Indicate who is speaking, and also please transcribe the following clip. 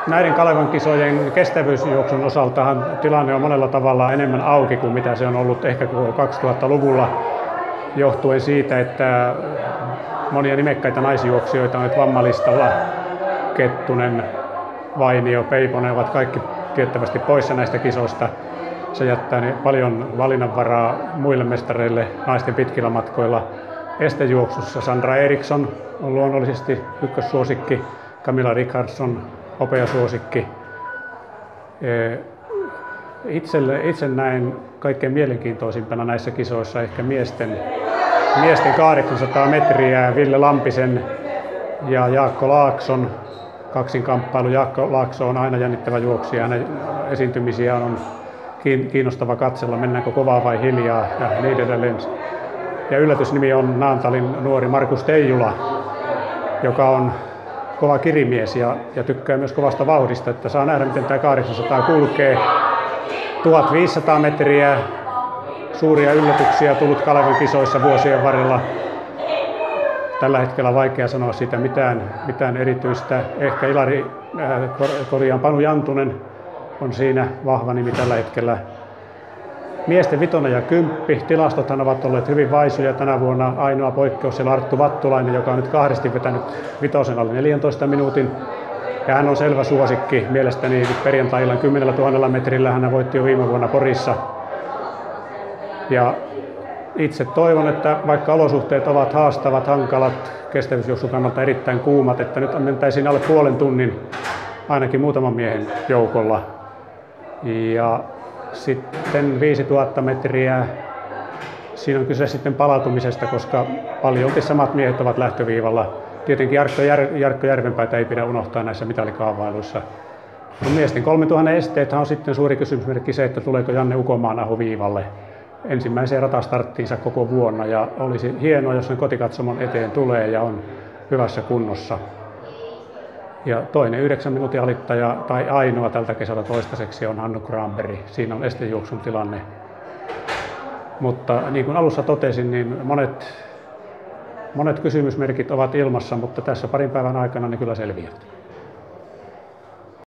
Speaker 1: näiden Kalevan kisojen kestävyysjuoksun osaltahan tilanne on monella tavalla enemmän auki kuin mitä se on ollut ehkä 2000-luvulla, johtuen siitä, että monia nimekkäitä naisjuoksijoita on nyt vammalistalla. Kettunen, Vainio, Peiponen ovat kaikki tiettävästi poissa näistä kisoista. Se jättää paljon valinnanvaraa muille mestareille naisten pitkillä matkoilla. Estejuoksussa Sandra Eriksson on luonnollisesti ykkössuosikki, Camilla Richardson hopeasuosikki. Itse näen kaikkein mielenkiintoisimpana näissä kisoissa ehkä miesten 800 metriä Ville Lampisen ja Jaakko Laakson kaksinkamppailu. Jaakko Laakso on aina jännittävä juoksija, hänen esiintymisiään on kiinnostava katsella, mennäänkö kovaa vai hiljaa ja niin edelleen. Ja yllätysnimi on Naantalin nuori Markus Teijula, joka on kova kirimies ja tykkää myös kovasta vauhdista, että saa nähdä miten tämä 800 kulkee. 1500 metriä, suuria yllätyksiä tullut Kalevan kisoissa vuosien varrella. Tällä hetkellä vaikea sanoa siitä mitään erityistä. Ehkä Panu Jantunen on siinä vahva nimi tällä hetkellä. Miesten 5 ja 10. Tilastothan ovat olleet hyvin vaisuja. Tänä vuonna ainoa poikkeus siellä Arttu Vattulainen, joka on nyt kahdesti vetänyt 5 alle 14 minuutin. Ja hän on selvä suosikki mielestäni perjantai-illan 10 000 metrillä. Hän voitti jo viime vuonna Porissa. Ja itse toivon, että vaikka olosuhteet ovat haastavat, hankalat, kestävyysjuoksun kannalta erittäin kuumat, että nyt mentäisiin alle puolen tunnin ainakin muutaman miehen joukolla. Ja sitten 5000 metriä, siinä on kyse sitten palautumisesta, koska paljolti samat miehet ovat lähtöviivalla. Tietenkin Jarkko Järvenpäätä ei pidä unohtaa näissä mitalikaavailuissa. No miesten 3000 esteethän on sitten suuri kysymysmerkki se, että tuleeko Janne Ukomaanaho viivalle ensimmäiseen ratastarttiinsa koko vuonna. Ja olisi hienoa, jos sen kotikatsomon eteen tulee ja on hyvässä kunnossa. Ja toinen 9 minuutin alittaja tai ainoa tältä kesältä toistaiseksi on Hannu Granberg. Siinä on estejuoksun tilanne. Mutta niin kuin alussa totesin, niin monet kysymysmerkit ovat ilmassa, mutta tässä parin päivän aikana ne kyllä selviävät.